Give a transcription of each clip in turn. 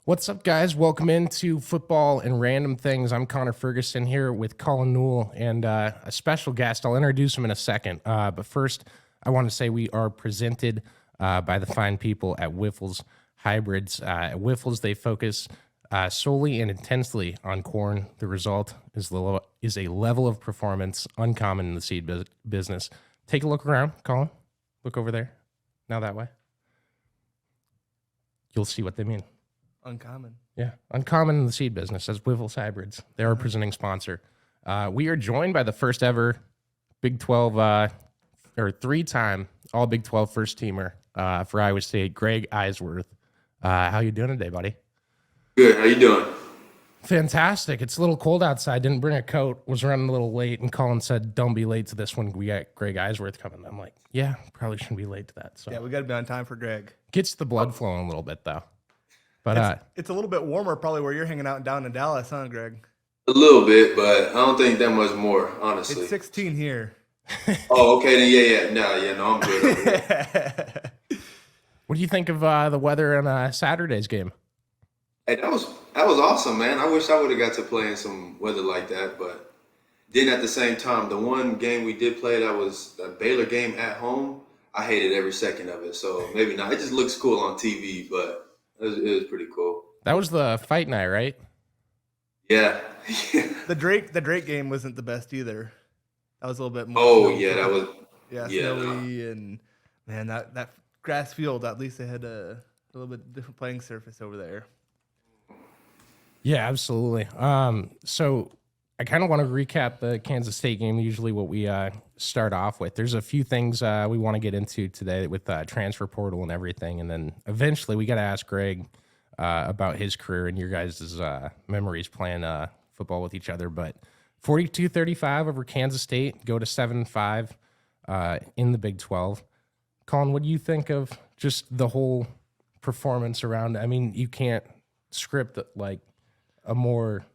What's up, guys? Welcome into Football and Random Things. I'm Connor Ferguson here with Colin Newell and a special guest. I'll introduce him in a second. But first, I want to say we are presented by the fine people at Wiffles Hybrids. At Wiffles, they focus solely and intensely on corn. The result is a level of performance uncommon in the seed business. Take a look around, Colin. Look over there. Now that way. You'll see what they mean. Uncommon. Yeah, uncommon in the seed business as Wiffles Hybrids. They're our presenting sponsor. We are joined by the first ever Big 12 or three-time All Big 12 first teamer for Iowa State, Greg Eisworth. How you doing today, buddy? Good. How you doing? Fantastic. It's a little cold outside. Didn't bring a coat. Was running a little late, and Colin said, "Don't be late to this one. We got Greg Eisworth coming." I'm like, "Yeah, probably shouldn't be late to that." So Yeah, we got to be on time for Greg. gets the blood flowing a little bit though. But It's a little bit warmer probably where you're hanging out down in Dallas, huh, Greg? A little bit, but I don't think that much more, honestly. It's 16 here. Oh, okay, then no, I'm good. what do you think of the weather on Saturday's game? Hey, that was awesome, man. I wish I would have got to play in some weather like that, but then at the same time, the one game we did play that was a Baylor game at home, I hated every second of it. So maybe not. It just looks cool on TV, but it was pretty cool. That was the fight night, right? Yeah. The Drake game wasn't the best either. That was a little bit more. Oh yeah, that was. Snowy and man, that grass field. At least they had a little bit different playing surface over there. Yeah, absolutely. So I kind of want to recap the Kansas State game. Usually, what we start off with. There's a few things we want to get into today with transfer portal and everything, and then eventually we got to ask Greg about his career and your guys' memories playing football with each other. But 42-35 over Kansas State, go to 7-5 in the Big 12. Colin, what do you think of just the whole performance around? I mean, you can't script like a more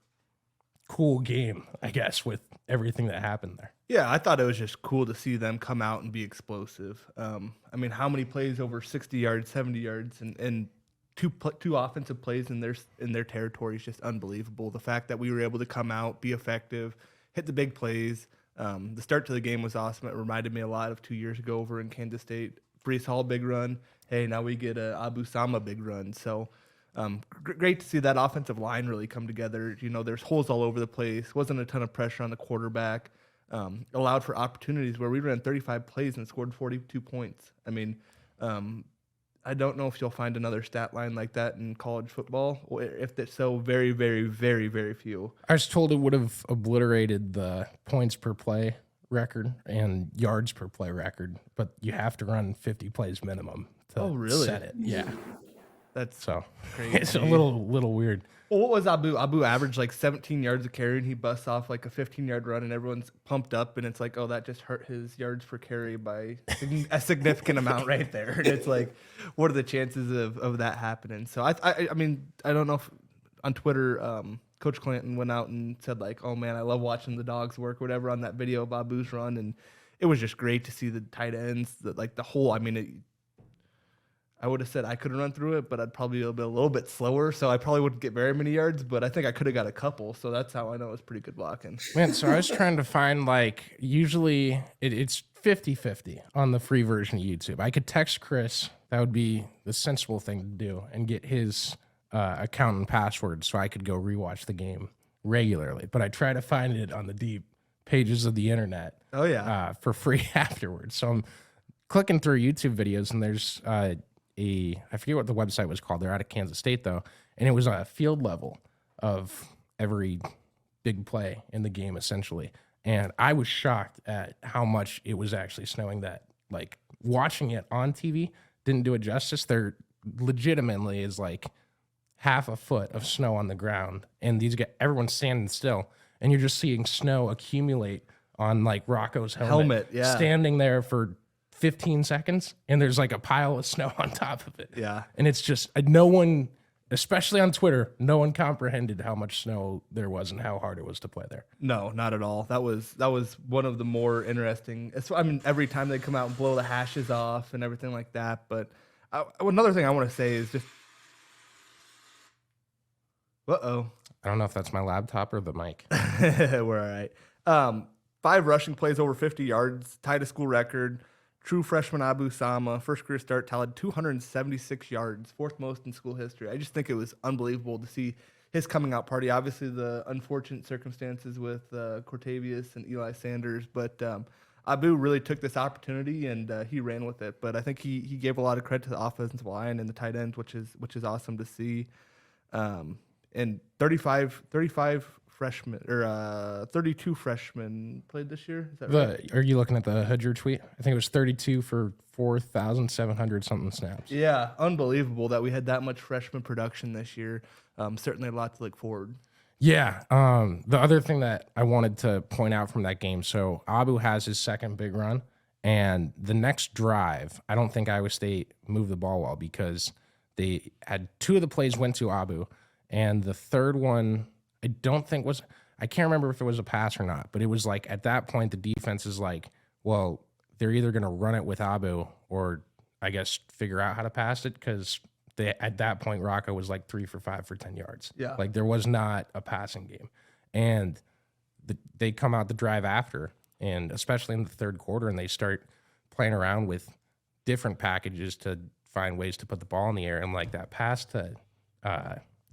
cool game, I guess, with everything that happened there. Yeah, I thought it was just cool to see them come out and be explosive. I mean, how many plays over 60 yards, 70 yards, and two offensive plays in their territory is just unbelievable. The fact that we were able to come out, be effective, hit the big plays. The start to the game was awesome. It reminded me a lot of 2 years ago over in Kansas State. Brees Hall big run. Hey, now we get a Abu Sama big run. So great to see that offensive line really come together. You know, there's holes all over the place. Wasn't a ton of pressure on the quarterback. Allowed for opportunities where we ran 35 plays and scored 42 points. I mean, I don't know if you'll find another stat line like that in college football, or if it's so very, very, very, very few. I was told it would have obliterated the points per play record and yards per play record, but you have to run 50 plays minimum to set it. Yeah. That's so crazy. It's a little weird. Well, what was Abu? Abu averaged like 17 yards a carry, and he busts off like a 15-yard run, and everyone's pumped up, and it's like, oh, that just hurt his yards per carry by a significant amount right there. And it's like, what are the chances of that happening? So I mean, I don't know if on Twitter, Coach Clanton went out and said like, oh man, I love watching the dogs work, whatever, on that video of Abu's run, and it was just great to see the tight ends, the whole. I mean, I would have said I couldn't run through it, but I'd probably be a little bit slower, so I probably wouldn't get very many yards, but I think I could have got a couple, so that's how I know it's pretty good blocking. Man, so I was trying to find, like, usually it's 50-50 on the free version of YouTube. I could text Chris. That would be the sensible thing to do, and get his account and password so I could go rewatch the game regularly. But I try to find it on the deep pages of the internet for free afterwards. So I'm clicking through YouTube videos, and there's I forget what the website was called. They're out of Kansas State though, and it was a field level of every big play in the game essentially. And I was shocked at how much it was actually snowing. That like watching it on TV didn't do it justice. There legitimately is like half a foot of snow on the ground, and everyone's standing still, and you're just seeing snow accumulate on like Rocco's helmet standing there for 15 seconds, and there's like a pile of snow on top of it. Yeah. And it's just no one, especially on Twitter, no one comprehended how much snow there was and how hard it was to play there. No, not at all. That was one of the more interesting. I mean, every time they come out and blow the hashes off and everything like that. But another thing I want to say is just Uh-oh. I don't know if that's my laptop or the mic. We're all right. 5 rushing plays over 50 yards, tied a school record. True freshman Abu Sama, first career start, tallied 276 yards, 4th most in school history. I just think it was unbelievable to see his coming out party. Obviously, the unfortunate circumstances with Cortavius and Eli Sanders, but Abu really took this opportunity and he ran with it. But I think he gave a lot of credit to the offensive line and the tight ends, which is awesome to see. And 35 freshmen or 32 freshmen played this year. Is that right? Are you looking at the Hudger tweet? I think it was 32 for 4,700 something snaps. Yeah, unbelievable that we had that much freshman production this year. Certainly a lot to look forward. Yeah. The other thing that I wanted to point out from that game, so Abu has his second big run, and the next drive, I don't think Iowa State moved the ball well because they had 2 of the plays went to Abu, and the third one, I can't remember if it was a pass or not, but it was like at that point, the defense is like, well, they're either going to run it with Abu or I guess figure out how to pass it because at that point, Rocco was like 3 for 5 for 10 yards. Yeah. Like there was not a passing game. And they come out the drive after, and especially in the third quarter, and they start playing around with different packages to find ways to put the ball in the air. And like that pass to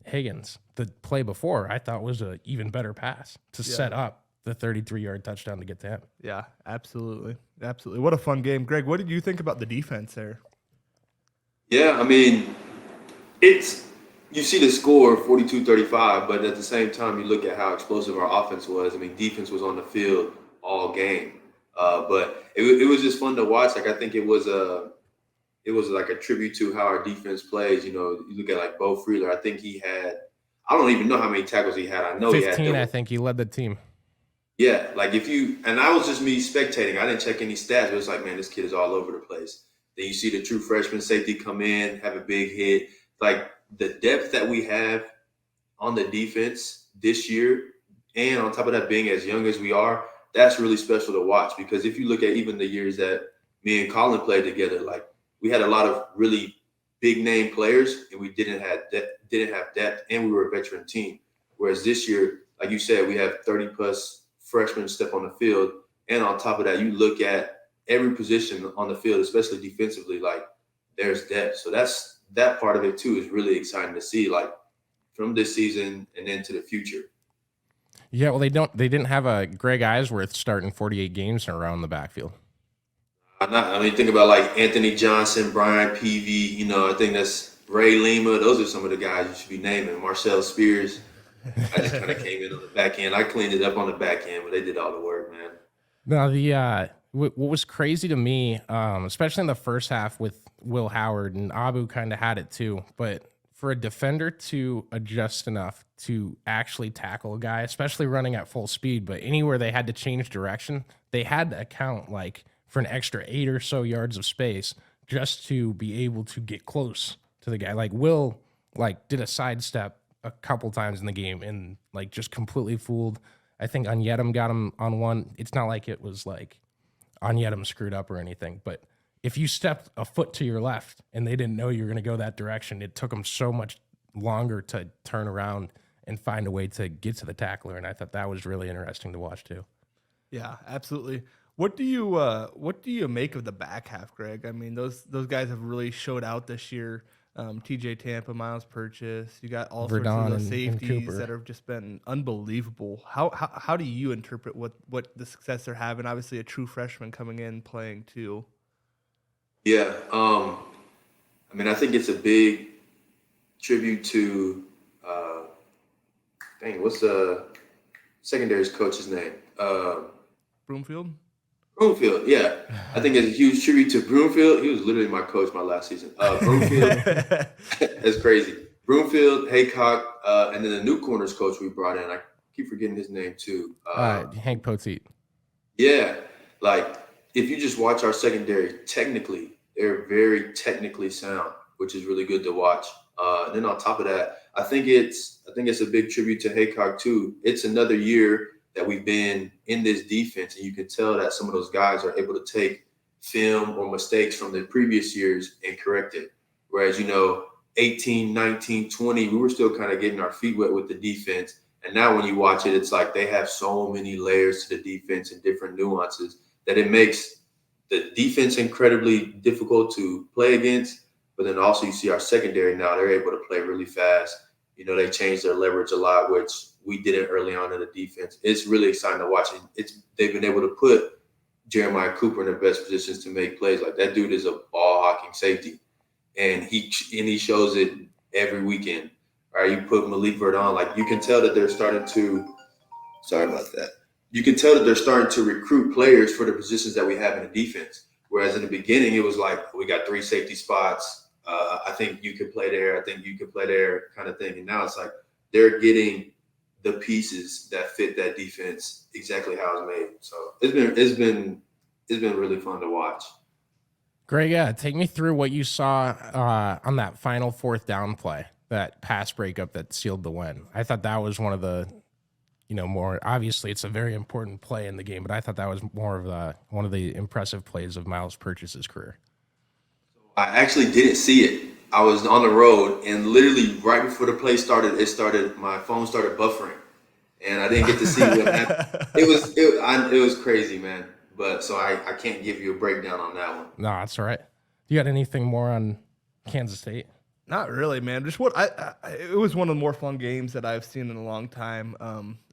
Higgins, the play before, I thought was an even better pass to set up the 33-yard touchdown to get to him. Yeah, absolutely. Absolutely. What a fun game. Greg, what did you think about the defense there? Yeah, I mean, you see the score 42-35, but at the same time, you look at how explosive our offense was. I mean, defense was on the field all game, but it was just fun to watch. Like I think it was like a tribute to how our defense plays. You know, you look at like Bo Freeler. I think he had, I don't even know how many tackles he had. I know 15, he had. I think he led the team. Yeah, like and I was just me spectating. I didn't check any stats, but it's like, man, this kid is all over the place. Then you see the true freshman safety come in, have a big hit. Like the depth that we have on the defense this year, and on top of that, being as young as we are, that's really special to watch. Because if you look at even the years that me and Colin played together, like we had a lot of really big name players, and we didn't have depth, and we were a veteran team. Whereas this year, like you said, we have 30 plus freshmen step on the field, and on top of that, you look at every position on the field, especially defensively, like there's depth. So that part of it too is really exciting to see, like from this season and into the future. Yeah, well, they didn't have a Greg Eisworth starting 48 games in a row in the backfield. I mean, think about like Anthony Johnson, Brian Peavy, you know, I think that's Ray Lima. Those are some of the guys you should be naming. Marcel Spears. I just kind of came in on the back end. I cleaned it up on the back end, but they did all the work, man. Now, what was crazy to me, especially in the first half with Will Howard, and Abu kind of had it too, but for a defender to adjust enough to actually tackle a guy, especially running at full speed, but anywhere they had to change direction, they had to account like for an extra 8 or so yards of space just to be able to get close to the guy. Like Will did a sidestep a couple times in the game and like just completely fooled. I think Onyedem got him on one. It's not like it was like Onyedem screwed up or anything, but if you stepped a foot to your left and they didn't know you were going to go that direction, it took them so much longer to turn around and find a way to get to the tackler. And I thought that was really interesting to watch too. Yeah, absolutely. What do you make of the back half, Greg? I mean, those guys have really showed out this year. TJ Tampa, Miles Purchase, you got all sorts of those safeties that have just been unbelievable. How do you interpret what the success they're having? Obviously, a true freshman coming in playing too. Yeah, I mean, I think it's a big tribute to what's the secondary's coach's name? Broomfield. Broomfield, yeah. I think it's a huge tribute to Broomfield. He was literally my coach my last season. Broomfield, that's crazy. Broomfield, Haycock, and then the new corners coach we brought in. I keep forgetting his name too. Hank Poteet. Yeah, like if you just watch our secondary, technically, they're very technically sound, which is really good to watch. And then on top of that, I think it's a big tribute to Haycock too. It's another year that we've been in this defense, and you can tell that some of those guys are able to take film or mistakes from the previous years and correct it. Whereas, you know, 18, 19, 20, we were still kind of getting our feet wet with the defense. And now when you watch it, it's like they have so many layers to the defense and different nuances that it makes the defense incredibly difficult to play against. But then also you see our secondary now, they're able to play really fast. You know, they changed their leverage a lot, which we didn't early on in the defense. It's really exciting to watch. They've been able to put Jeremiah Cooper in the best positions to make plays. Like, that dude is a ball hawking safety. And he shows it every weekend. All right, you put Malik Verdon, like, you can tell that they're starting to – sorry about that. You can tell that they're starting to recruit players for the positions that we have in the defense. Whereas in the beginning, it was like, we got 3 safety spots. I think you could play there. I think you could play there, kind of thing. And now it's like they're getting the pieces that fit that defense exactly how it's made. So it's been really fun to watch. Greg, take me through what you saw on that final 4th down play, that pass breakup that sealed the win. I thought that was one of the, more obviously it's a very important play in the game, but I thought that was more of one of the impressive plays of Miles Purchase's career. I actually didn't see it. I was on the road, and literally right before the play started, my phone started buffering, and I didn't get to see what happened. It was crazy, man. But so I can't give you a breakdown on that one. No, that's all right. You got anything more on Kansas State? Not really, man. Just it was one of the more fun games that I've seen in a long time.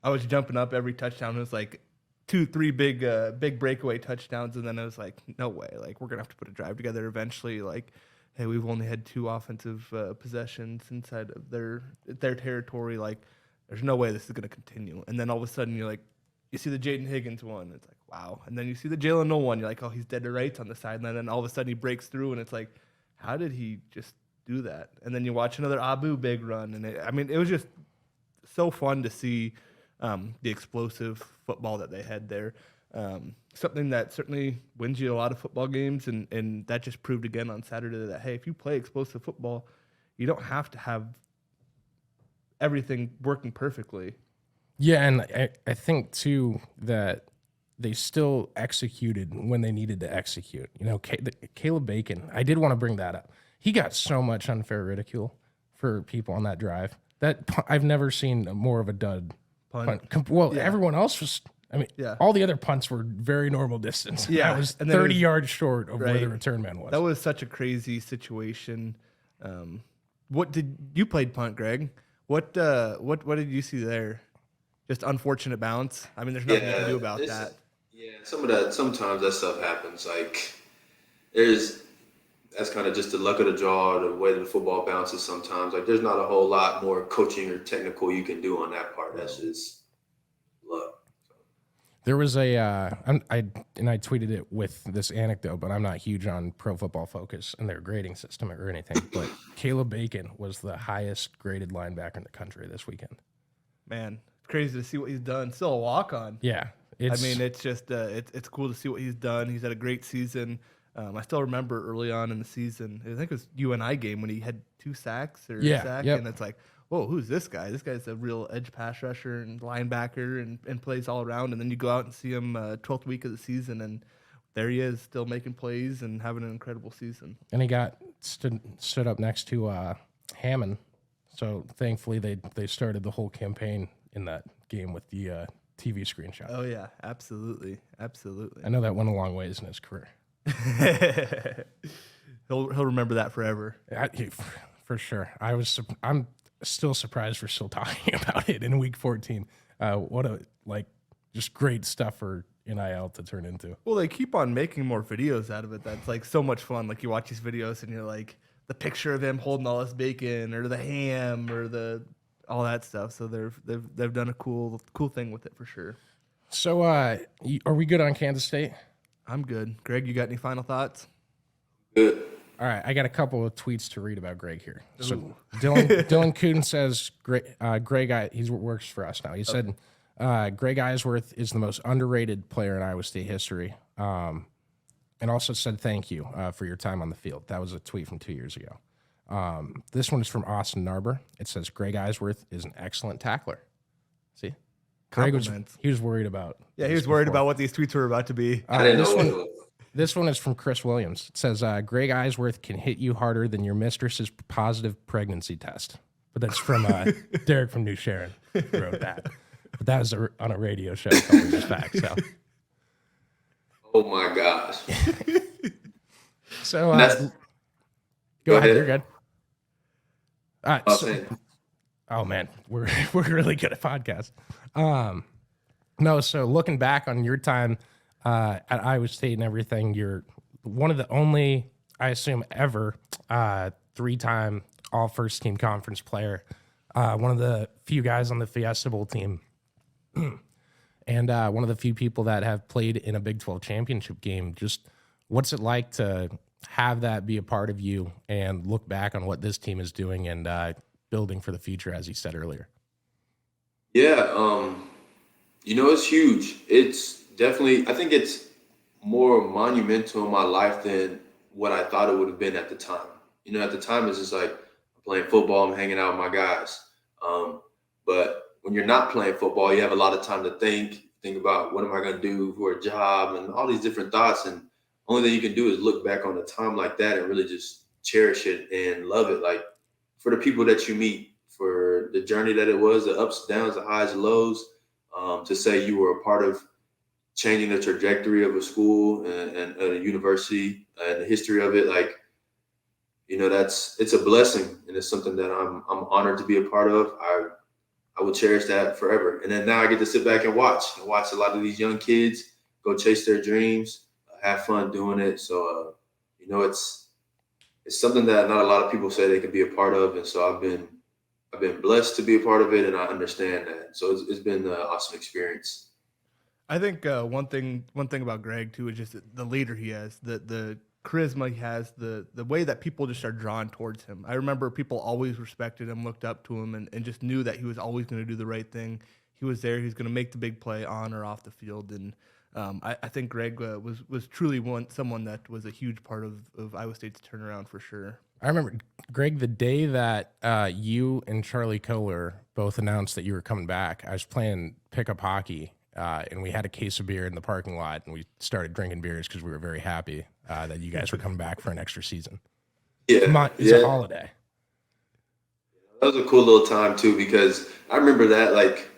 I was jumping up every touchdown. It was like 2-3 big breakaway touchdowns, and then I was like, no way. Like, we're gonna have to put a drive together eventually. Like, hey, we've only had 2 offensive possessions inside of their territory. Like, there's no way this is gonna continue. And then all of a sudden, you see the Jaden Higgins one. It's like, wow. And then you see the Jalen Noel one. You're like, oh, he's dead to rights on the sideline. And then all of a sudden he breaks through, and it's like, how did he just do that? And then you watch another Abu big run, and it was just so fun to see the explosive football that they had there. Something that certainly wins you a lot of football games, and that just proved again on Saturday that, hey, if you play explosive football, you don't have to have everything working perfectly. Yeah, and I think, too, that they still executed when they needed to execute. Caleb Bacon, I did want to bring that up. He got so much unfair ridicule for people on that drive. I've never seen more of a dud punt. Everyone else was, all the other punts were very normal distance. Yeah. That was 30 yards short of where the return man was. That was such a crazy situation. You played punt, Greg? What did you see there? Just unfortunate bounce. There's nothing you can do about that. Yeah, sometimes that stuff happens. Like, that's kind of just the luck of the draw, the way that the football bounces sometimes. Like, there's not a whole lot more coaching or technical you can do on that part. That's just luck. There was I tweeted it with this anecdote, but I'm not huge on Pro Football Focus and their grading system or anything. But Caleb Bacon was the highest graded linebacker in the country this weekend. Man, it's crazy to see what he's done. Still a walk-on. Yeah. It's just it's cool to see what he's done. He's had a great season. I still remember early on in the season, I think it was UNI game when he had 2 sacks or a sack, and it's like, whoa, who's this guy? This guy's a real edge pass rusher and linebacker and plays all around. And then you go out and see him 12th week of the season, and there he is, still making plays and having an incredible season. And he got stood up next to Hammond, so thankfully they started the whole campaign in that game with the TV screenshot. Oh yeah, absolutely. I know that went a long ways in his career. He'll remember that forever. For sure. I'm still surprised we're still talking about it in week 14. What just great stuff for NIL to turn into. Well, they keep on making more videos out of it. That's like so much fun. Like, you watch these videos and you're like, the picture of him holding all this bacon or the ham or all that stuff. So they've done a cool thing with it for sure. So are we good on Kansas State? I'm good. Greg, you got any final thoughts? Good. All right, I got a couple of tweets to read about Greg here. So Dylan Kuhn says, Greg, he works for us now. He said, Greg Eisworth is the most underrated player in Iowa State history, and also said thank you for your time on the field. That was a tweet from 2 years ago. This one is from Austin Narber. It says, Greg Eisworth is an excellent tackler. See? Greg was compliments. he was worried about. Yeah, he was worried about what these tweets were about to be. I didn't this know one. what it was. This one is from Chris Williams. It says, Greg Eisworth can hit you harder than your mistress's positive pregnancy test. But that's from Derek from New Sharon who wrote that. But that was on a radio show a couple years back. So, Oh my gosh. so That's- go ahead. ahead. You're good. I'll say it. Oh man, we're really good at podcasts. No, so looking back on your time at Iowa State and everything, you're one of the only, I assume, ever 3-time all first team conference player. One of the few guys on the Fiesta Bowl team. And one of the few people that have played in a Big 12 championship game. Just what's it like to have that be a part of you and look back on what this team is doing and building for the future, as you said earlier? Yeah, it's huge. It's definitely, I think it's more monumental in my life than what I thought it would have been at the time. At the time, it's just like I'm playing football, I'm hanging out with my guys. But when you're not playing football, you have a lot of time to think about what am I going to do for a job and all these different thoughts. And only thing you can do is look back on a time like that and really just cherish it and love it. Like for the people that you meet, for the journey that it was, the ups, downs, the highs, and lows, to say you were a part of changing the trajectory of a school and a university and the history of it, like, it's a blessing and it's something that I'm honored to be a part of. I will cherish that forever. And then now I get to sit back and watch a lot of these young kids go chase their dreams, have fun doing it. So, it's something that not a lot of people say they can be a part of. And so I've been blessed to be a part of it, and I understand that. So it's been an awesome experience. I think one thing about Greg too is just the leader he has, the charisma he has, the way that people just are drawn towards him. I remember people always respected him, looked up to him, and just knew that he was always going to do the right thing. He was there. He was going to make the big play on or off the field. And I think Greg was truly someone that was a huge part of Iowa State's turnaround for sure. I remember, Greg, the day that you and Charlie Kohler both announced that you were coming back, I was playing pickup hockey, and we had a case of beer in the parking lot, and we started drinking beers because we were very happy that you guys were coming back for an extra season. Yeah. It's a holiday. That was a cool little time, too, because I remember that, like,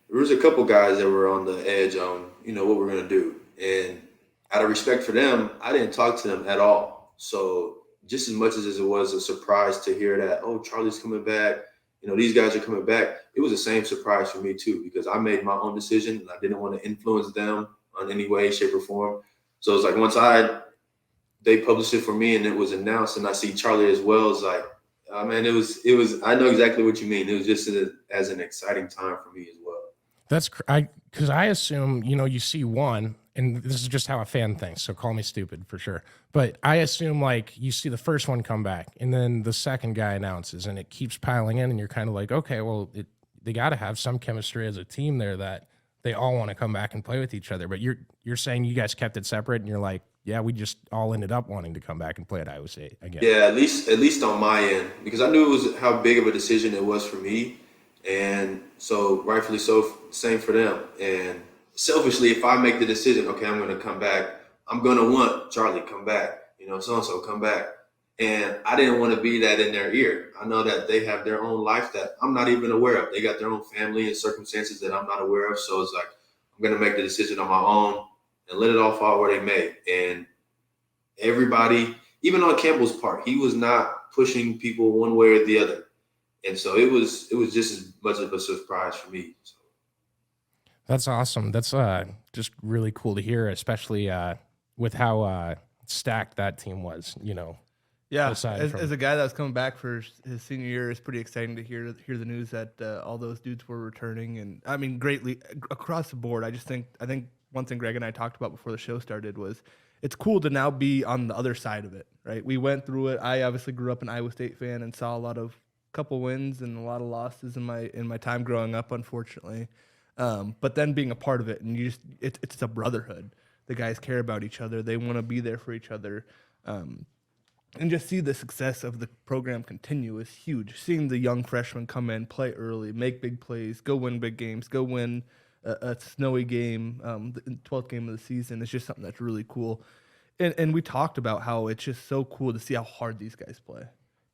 there was a couple guys that were on the edge on, what we're going to do. And out of respect for them, I didn't talk to them at all. So just as much as it was a surprise to hear that, oh, Charlie's coming back, these guys are coming back, it was the same surprise for me too, because I made my own decision and I didn't want to influence them on any way, shape, or form. So it's like once they published it for me and it was announced and I see Charlie as well, it's like, oh, man, it was, I know exactly what you mean. It was just as an exciting time for me as well. Because I assume, you see one, and this is just how a fan thinks, so call me stupid for sure. But I assume, like, you see the first one come back, and then the second guy announces, and it keeps piling in, and you're kind of like, okay, well, they got to have some chemistry as a team there that they all want to come back and play with each other. But you're saying you guys kept it separate, and you're like, yeah, we just all ended up wanting to come back and play at Iowa State again. Yeah, at least on my end, because I knew it was how big of a decision it was for me. And so rightfully so, same for them. And selfishly, if I make the decision, okay, I'm going to come back, I'm going to want Charlie come back, so-and-so come back. And I didn't want to be that in their ear. I know that they have their own life that I'm not even aware of. They got their own family and circumstances that I'm not aware of. So it's like, I'm going to make the decision on my own and let it all fall where they may. And everybody, even on Campbell's part, he was not pushing people one way or the other. And so it was just as much of a surprise for me. So. That's awesome. That's just really cool to hear, especially with how stacked that team was, Yeah, as a guy that was coming back for his senior year, it's pretty exciting to hear the news that all those dudes were returning. And I mean, greatly across the board. I think one thing Greg and I talked about before the show started was it's cool to now be on the other side of it, right? We went through it. I obviously grew up an Iowa State fan and saw a lot of couple wins and a lot of losses in my time growing up, unfortunately. But then being a part of it, and it's a brotherhood. The guys care about each other. They want to be there for each other. And just see the success of the program continue is huge. Seeing the young freshmen come in, play early, make big plays, go win big games, go win a snowy game, the 12th game of the season. It's just something that's really cool. And we talked about how it's just so cool to see how hard these guys play.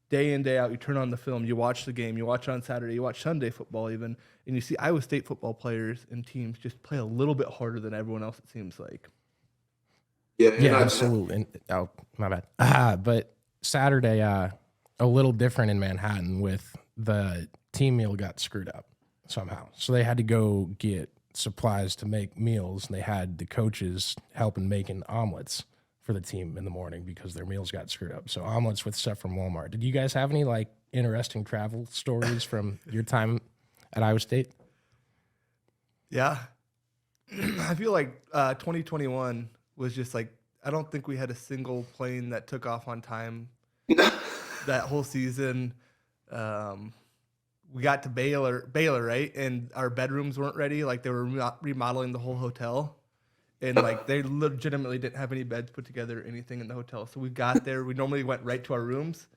Day in, day out, you turn on the film, you watch the game, you watch on Saturday, you watch Sunday football even, and you see Iowa State football players and teams just play a little bit harder than everyone else, it seems like. Yeah, absolutely. And, oh, my bad. But Saturday, a little different in Manhattan with the team meal got screwed up somehow. So they had to go get supplies to make meals, and they had the coaches helping making omelets for the team in the morning because their meals got screwed up. So omelets with stuff from Walmart. Did you guys have any like interesting travel stories from your time at Iowa State? Yeah. I feel like 2021 was just like, I don't think we had a single plane that took off on time that whole season. We got to Baylor, right? And our bedrooms weren't ready. Like they were remodeling the whole hotel. And like they legitimately didn't have any beds put together or anything in the hotel. So we got there. We normally went right to our rooms.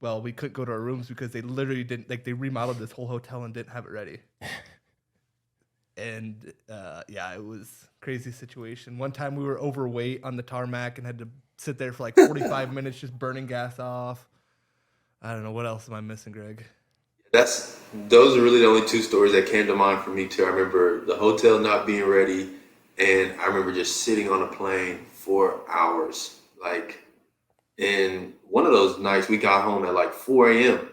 Well, we couldn't go to our rooms because they literally didn't, like they remodeled this whole hotel and didn't have it ready. And yeah, it was a crazy situation. One time we were overweight on the tarmac and had to sit there for like 45 minutes just burning gas off. I don't know. What else am I missing, Greg? Those are really the only two stories that came to mind for me too. I remember the hotel not being ready, and I remember just sitting on a plane for hours. Like, and one of those nights we got home at like 4 a.m.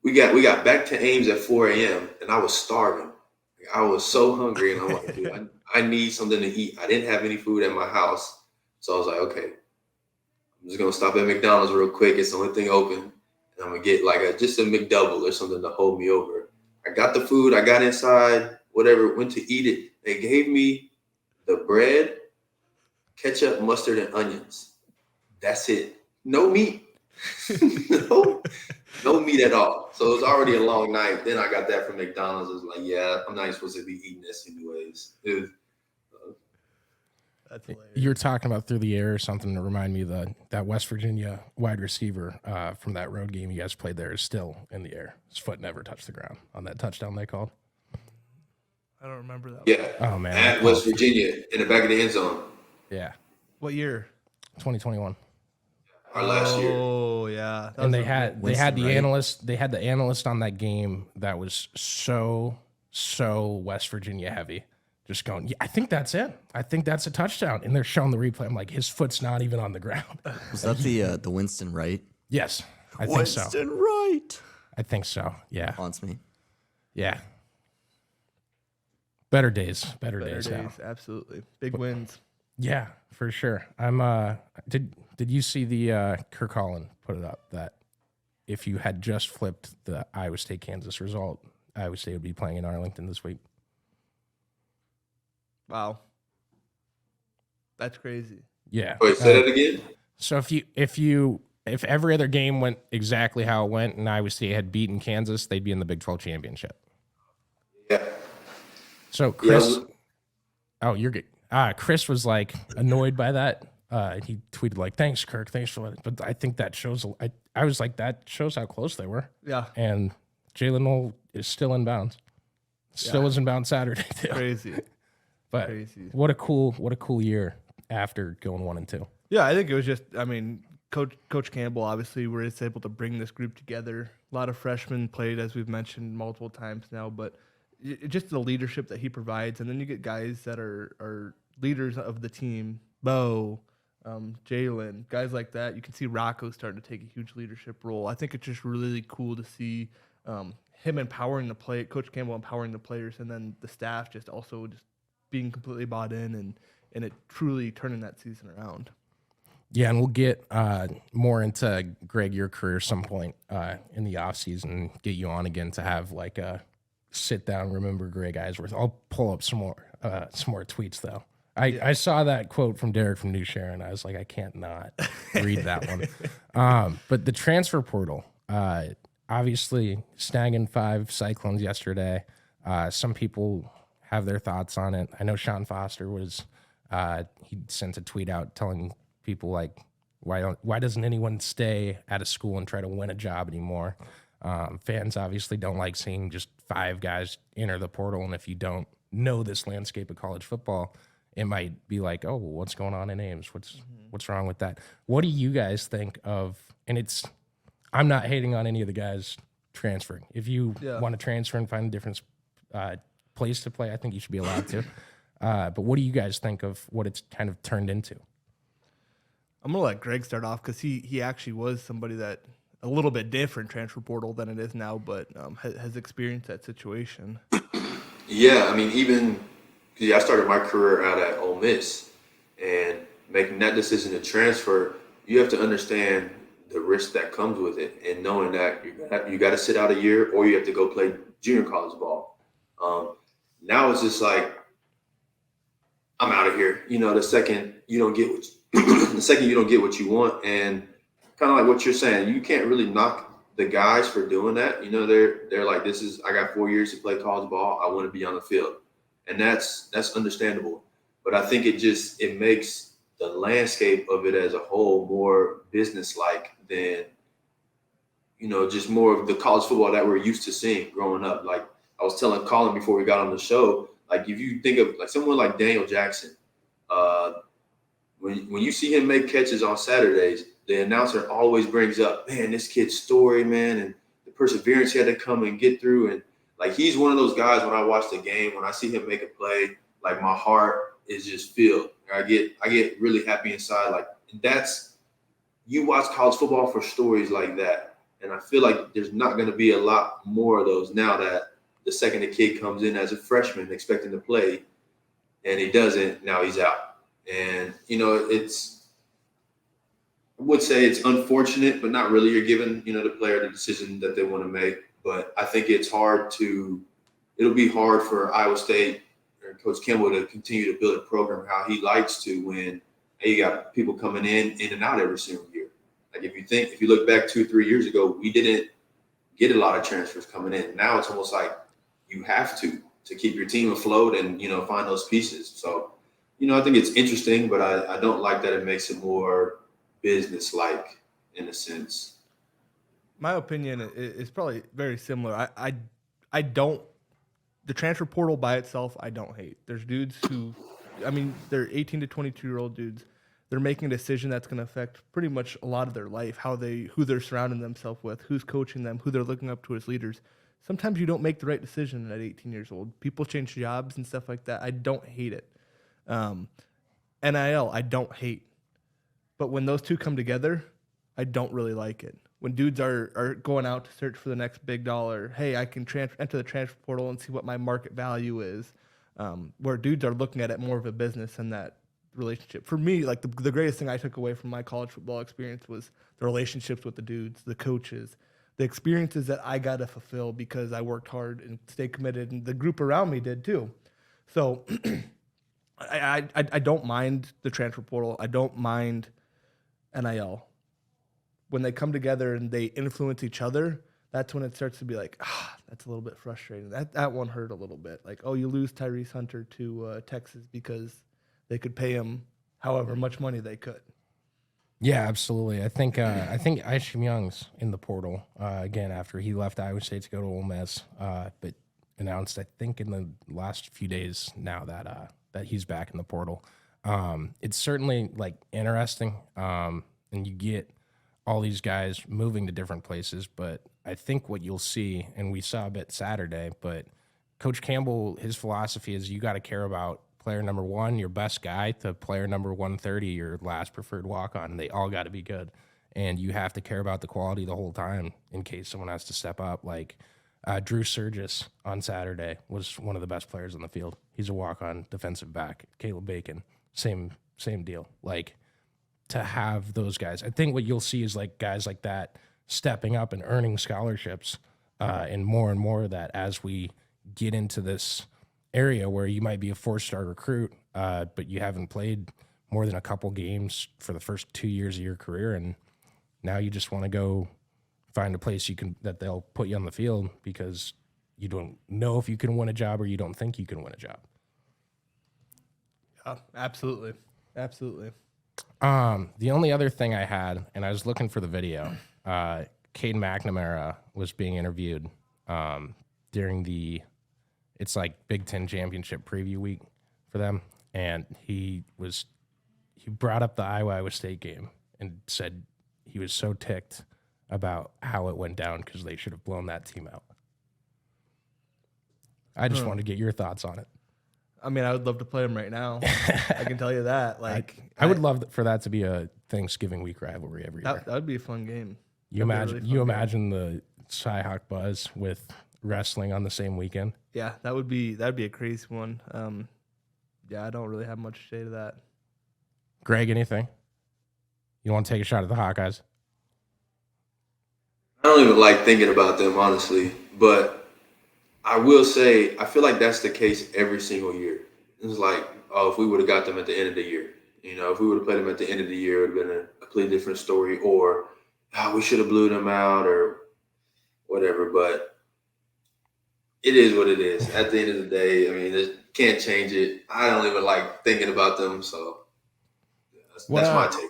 We got back to Ames at 4 a.m. and I was starving. I was so hungry, and I'm like, dude, I need something to eat. I didn't have any food at my house, so I was like, okay, I'm just gonna stop at McDonald's real quick. It's the only thing open, and I'm gonna get like just a McDouble or something to hold me over. I got the food. I got inside. Whatever. Went to eat it. They gave me the bread, ketchup, mustard, and onions. That's it. No meat. no meat at all. So it was already a long night. Then I got that from McDonald's. I was like, yeah, I'm not even supposed to be eating this anyways. That's hilarious. You were talking about through the air or something to remind me that West Virginia wide receiver from that road game you guys played there is still in the air. His foot never touched the ground on that touchdown they called. I don't remember that. Yeah. Oh, man. At West Virginia in the back of the end zone. Yeah. What year? 2021. Our last year. Oh yeah. That And was they had the analyst. They had the analyst on that game that was so West Virginia heavy. Just going, yeah, I think that's it. I think that's a touchdown. And they're showing the replay. I'm like, his foot's not even on the ground. Was that the Winston Wright? Yes, I think so. Winston Wright. I think so. Yeah. Haunts me. Yeah. Better days. Better days now. Absolutely. Big wins. Yeah, for sure. I'm did you see the Kirk Collin put it up that if you had just flipped the Iowa State Kansas result, Iowa State would be playing in Arlington this week? Wow. That's crazy. Yeah. Wait, say that again? So if every other game went exactly how it went and Iowa State had beaten Kansas, they'd be in the Big 12 championship. Yeah. So Chris, oh, you're good. Chris was like annoyed by that. He tweeted like, "Thanks, Kirk. Thanks for letting." But I think that shows. I was like, that shows how close they were. Yeah. And Jalen Knoll is still in bounds. Still was in bounds Saturday too. Crazy. But Crazy. what a cool year after going 1-2. Yeah, I think it was just. I mean, Coach Campbell obviously was able to bring this group together. A lot of freshmen played, as we've mentioned multiple times now, but just the leadership that he provides, and then you get guys that are leaders of the team. Bo, Jalen, guys like that. You can see Rocco starting to take a huge leadership role. I think it's just really cool to see him empowering Coach Campbell empowering the players, and then the staff just also just being completely bought in and it truly turning that season around. Yeah, and we'll get more into, Greg, your career some point in the offseason and get you on again to have like a sit down, remember Greg Eisworth. I'll pull up some more tweets though. I saw that quote from Derek from New Sharon. I was like, I can't not read that one. But the transfer portal, obviously snagging 5 Cyclones yesterday. Some people have their thoughts on it. I know Sean Foster was, he sent a tweet out telling people like, why doesn't anyone stay at a school and try to win a job anymore? Fans obviously don't like seeing just 5 guys enter the portal, and if you don't know this landscape of college football, it might be like, oh, well, what's going on in Ames? What's wrong with that? What do you guys think of? And I'm not hating on any of the guys transferring. If you want to transfer and find a different place to play, I think you should be allowed to. But what do you guys think of what it's kind of turned into? I'm gonna let Greg start off because he actually was somebody that a little bit different transfer portal than it is now, but has experienced that situation. Yeah, I mean, even I started my career out at Ole Miss, and making that decision to transfer, you have to understand the risk that comes with it, and knowing that you got to sit out a year, or you have to go play junior college ball. Now it's just like, I'm out of here. The second you don't get what you want, and kind of like what you're saying, you can't really knock the guys for doing that. They're like, I got 4 years to play college ball. I want to be on the field. And that's understandable. But I think it makes the landscape of it as a whole more business-like than, just more of the college football that we're used to seeing growing up. Like I was telling Colin before we got on the show, like if you think of like someone like Daniel Jackson, when you see him make catches on Saturdays, the announcer always brings up, man, this kid's story, man, and the perseverance he had to come and get through. And like, he's one of those guys, when I watch the game, when I see him make a play, like my heart is just filled. I get really happy inside. Like, you watch college football for stories like that. And I feel like there's not going to be a lot more of those now that the second the kid comes in as a freshman expecting to play and he doesn't, now he's out. And, I would say it's unfortunate, but not really. You're giving, the player the decision that they want to make. But I think it'll be hard for Iowa State or Coach Campbell to continue to build a program how he likes to when you got people coming in and out every single year. Like if you look back 2-3 years ago, we didn't get a lot of transfers coming in. Now it's almost like you have to keep your team afloat and, find those pieces. So, I think it's interesting, but I don't like that it makes it more business-like in a sense. My opinion is probably very similar. I don't – the transfer portal by itself, I don't hate. There's dudes who – they're 18 to 22-year-old dudes. They're making a decision that's going to affect pretty much a lot of their life, who they're surrounding themselves with, who's coaching them, who they're looking up to as leaders. Sometimes you don't make the right decision at 18 years old. People change jobs and stuff like that. I don't hate it. NIL, I don't hate. But when those two come together, I don't really like it. When dudes are going out to search for the next big dollar, hey, I can enter the transfer portal and see what my market value is, where dudes are looking at it more of a business and that relationship. For me, like the greatest thing I took away from my college football experience was the relationships with the dudes, the coaches, the experiences that I got to fulfill because I worked hard and stayed committed, and the group around me did too. So I don't mind the transfer portal. I don't mind NIL. When they come together and they influence each other, that's when it starts to be like, that's a little bit frustrating. That one hurt a little bit. Like, you lose Tyrese Hunter to Texas because they could pay him however much money they could. Yeah, absolutely. I think Isham Young's in the portal again after he left Iowa State to go to Ole Miss, but announced I think in the last few days now that he's back in the portal. It's certainly like interesting, and you get all these guys moving to different places. But I think what you'll see, and we saw a bit Saturday, but Coach Campbell, his philosophy is you got to care about player number 1, your best guy, to player number 130, your last preferred walk-on. They all got to be good, and you have to care about the quality the whole time in case someone has to step up. Like Drew Surgis on Saturday was one of the best players on the field. He's a walk-on defensive back. Caleb Bacon, same deal. Like, to have those guys, I think what you'll see is like guys like that stepping up and earning scholarships, and more of that as we get into this area where you might be a 4-star recruit, but you haven't played more than a couple games for the first 2 years of your career, and now you just want to go find a place that they'll put you on the field because you don't know if you can win a job or you don't think you can win a job. Yeah, absolutely. Absolutely. The only other thing I had, and I was looking for the video, Cade McNamara was being interviewed during it's like Big Ten Championship preview week for them, and he brought up the Iowa State game and said he was so ticked about how it went down because they should have blown that team out. I just wanted to get your thoughts on it. I mean, I would love to play him right now. I can tell you that. Like, I would love for that to be a Thanksgiving week rivalry every year. That would be a fun game. You imagine the Cyhawk buzz with wrestling on the same weekend. Yeah, that'd be a crazy one. Yeah, I don't really have much to say to that. Greg, anything? You want to take a shot at the Hawkeyes? I don't even like thinking about them, honestly. But I will say, I feel like that's the case every single year. It's like, oh, if we would have got them at the end of the year, if we would have played them at the end of the year, it would have been a completely different story. Or, we should have blew them out or whatever. But it is what it is. At the end of the day, I mean, can't change it. I don't even like thinking about them. So that's my take.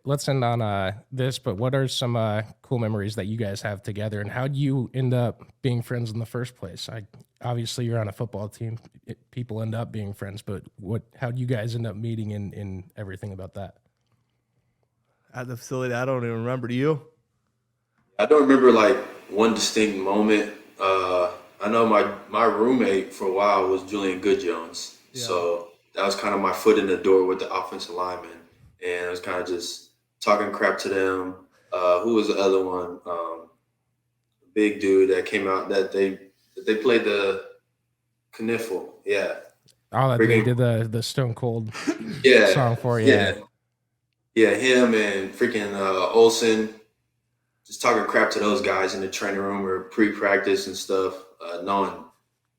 Let's end on this, but what are some cool memories that you guys have together, and how do you end up being friends in the first place? Obviously you're on a football team. People end up being friends, but how do you guys end up meeting in everything about that? At the facility, I don't even remember. Do you? I don't remember like one distinct moment. I know my roommate for a while was Julian Goodjones. Yeah. So that was kind of my foot in the door with the offensive lineman. And I was kind of just talking crap to them. Who was the other one? Big dude that came out that they played the Kniffle. Yeah. Oh, that they did the Stone Cold song for you. Yeah, him and freaking Olsen. Just talking crap to those guys in the training room or pre-practice and stuff, knowing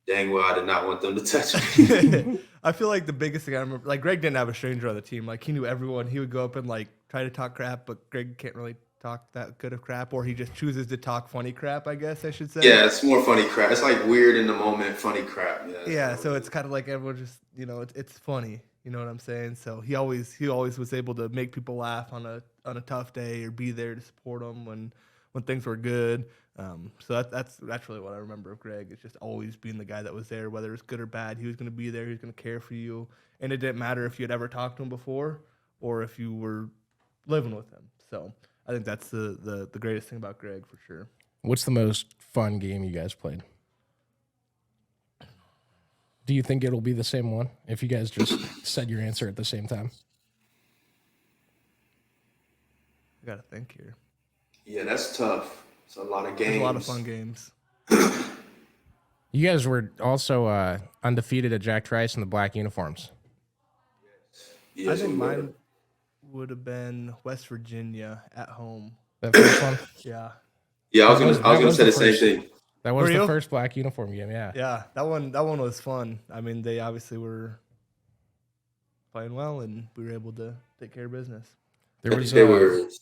dang well I did not want them to touch me. I feel like the biggest thing I remember, like Greg didn't have a stranger on the team. Like he knew everyone. He would go up and like try to talk crap, but Greg can't really talk that good of crap, or he just chooses to talk funny crap, I guess I should say. Yeah, it's more funny crap. It's like weird in the moment, funny crap. Yeah, so it's kind of like everyone just, it's funny. You know what I'm saying? So he always was able to make people laugh on a tough day or be there to support them when things were good. So that's really what I remember of Greg. It's just always being the guy that was there, whether it was good or bad. He was going to be there. He was going to care for you. And it didn't matter if you had ever talked to him before or if you were living with him. So I think that's the greatest thing about Greg for sure. What's the most fun game you guys played? Do you think it'll be the same one if you guys just said your answer at the same time? I got to think here. Yeah, that's tough. It's a lot of games. There's a lot of fun games. You guys were also undefeated at Jack Trice in the black uniforms. Yes, I think mine would have been West Virginia at home. That first one? Yeah. Yeah, I was gonna say the same thing. That was the first black uniform game, yeah. Yeah, that one was fun. I mean, they obviously were playing well, and we were able to take care of business. They were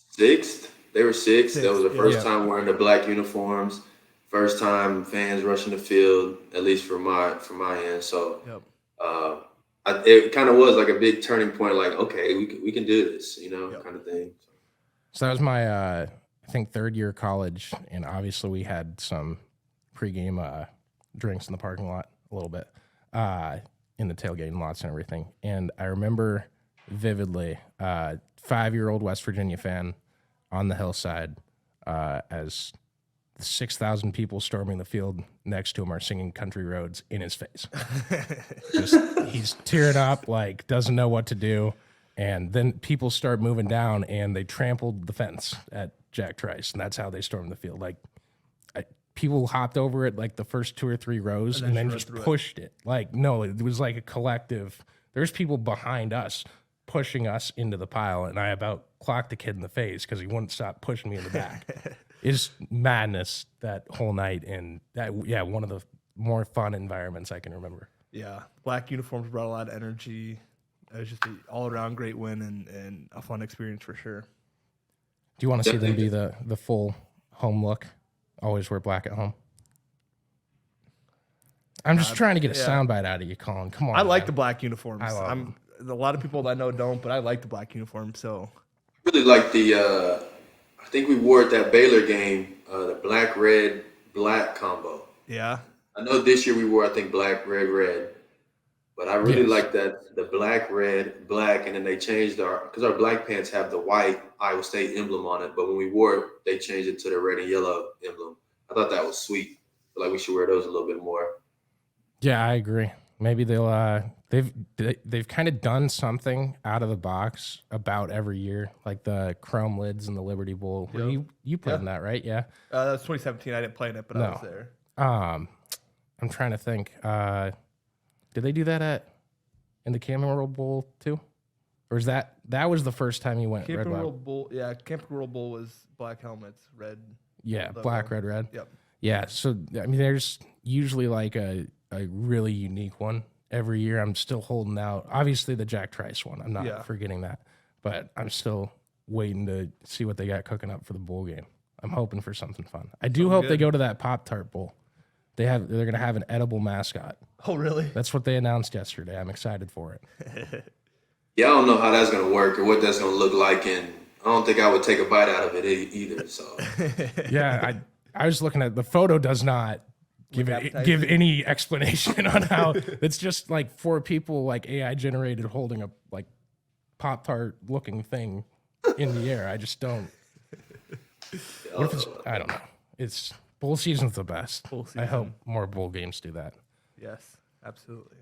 sixth. They were sixth. That was the first time wearing the black uniforms. First time fans rushing the field, at least for my end. So it kind of was like a big turning point. Like, okay, we can do this, kind of thing. So that was my I think third year of college, and obviously we had some pregame drinks in the parking lot a little bit, in the tailgating lots and everything. And I remember vividly 5-year-old West Virginia fan on the hillside as 6,000 people storming the field next to him are singing Country Roads in his face. He's tearing up, like doesn't know what to do. And then people start moving down, and they trampled the fence at Jack Trice, and that's how they stormed the field. Like people hopped over it like the first 2 or 3 rows, and then just pushed it. Like no, it was like a collective. There's people behind us pushing us into the pile, and I about clocked the kid in the face because he wouldn't stop pushing me in the back. It's madness that whole night, and that one of the more fun environments I can remember. Yeah, black uniforms brought a lot of energy. It was just an all-around great win and a fun experience for sure. Do you want to see them be the full home look? Always wear black at home. I'm just trying to get a soundbite out of you, Colin. Come on. I like the black uniforms. I love them. A lot of people that I know don't, but I like the black uniform. So I really like the I think we wore it that Baylor game, the black, red, black combo. Yeah. I know this year we wore, I think, black, red, red. But I really like that, the black, red, black, and then they changed because our black pants have the white Iowa State emblem on it, but when we wore it, they changed it to the red and yellow emblem. I thought that was sweet. I feel like we should wear those a little bit more. Yeah, I agree. Maybe they've kind of done something out of the box about every year, like the chrome lids and the Liberty Bowl. Yep. You played in that, right? Yeah. That was 2017. I didn't play in it, but I was there. I'm trying to think. Did they do that in the Campbell Bowl too, or is that was the first time you went Campbell red white? Bowl, yeah. Campbell Bowl was black helmets, red. Yeah, logo. black, red, red. Yep. Yeah, so I mean, there's usually like a really unique one every year. I'm still holding out. Obviously, the Jack Trice one. I'm not forgetting that, but I'm still waiting to see what they got cooking up for the bowl game. I'm hoping for something fun. I do hope they go to that Pop-Tart Bowl. They're gonna have an edible mascot. Oh, really? That's what they announced yesterday. I'm excited for it. Yeah, I don't know how that's gonna work or what that's gonna look like, and I don't think I would take a bite out of it either. So Yeah, I was looking at the photo. Does not give any explanation on how. It's just like four people, like AI generated, holding a like Pop-Tart looking thing in the air. I just don't. What if it's, I don't know. It's bowl season's the best. I hope more bowl games do that. Yes, absolutely.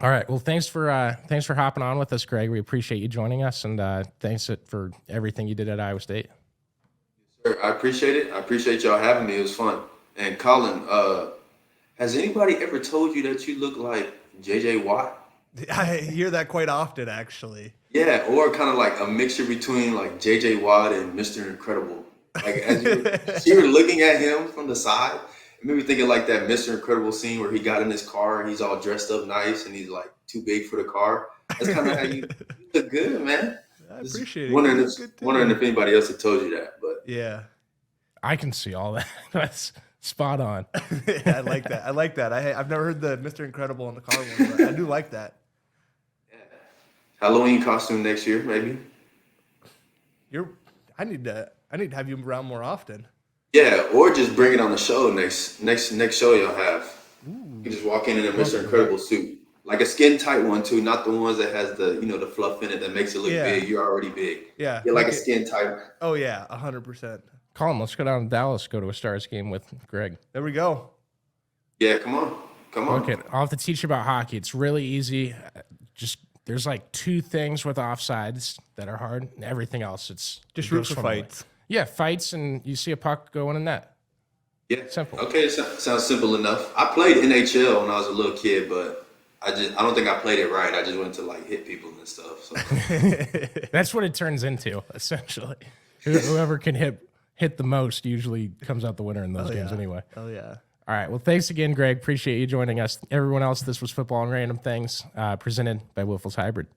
All right. Well, thanks for hopping on with us, Greg. We appreciate you joining us, and thanks for everything you did at Iowa State. Sir, I appreciate it. I appreciate y'all having me. It was fun. And Colin, has anybody ever told you that you look like J.J. Watt? I hear that quite often, actually. Yeah, or kind of like a mixture between like J.J. Watt and Mr. Incredible. Like as you were looking at him from the side, it made me thinking like that Mr. Incredible scene where he got in his car and he's all dressed up nice and he's like too big for the car. That's kind of how you look good, man. I appreciate it. Wondering if anybody else had told you that, but yeah, I can see all that. That's spot on. Yeah, I like that. I like that. I've never heard the Mr. Incredible in the car one, but I do like that. yeah. Halloween costume next year, maybe. I need to have you around more often. Yeah, or just bring it on the show next show y'all have. You can just walk in a Mr. Incredible suit. Like a skin tight one too, not the ones that has the the fluff in it that makes it look big. You're already big. Yeah. You're like a skin tight. Oh yeah, 100%. Colin, let's go down to Dallas, go to a Stars game with Greg. There we go. Yeah, come on. Okay, I'll have to teach you about hockey. It's really easy. Just there's like two things with offsides that are hard, and everything else it's Just root for fights. Yeah, fights, and you see a puck go in a net. Yeah, simple. Okay, sounds simple enough. I played NHL when I was a little kid, but I don't think I played it right. I just went to like hit people and stuff. So. That's what it turns into, essentially. Whoever can hit the most usually comes out the winner in those games anyway. Oh yeah. All right. Well, thanks again, Greg. Appreciate you joining us. Everyone else, this was Football and Random Things, presented by Wiffles Hybrid.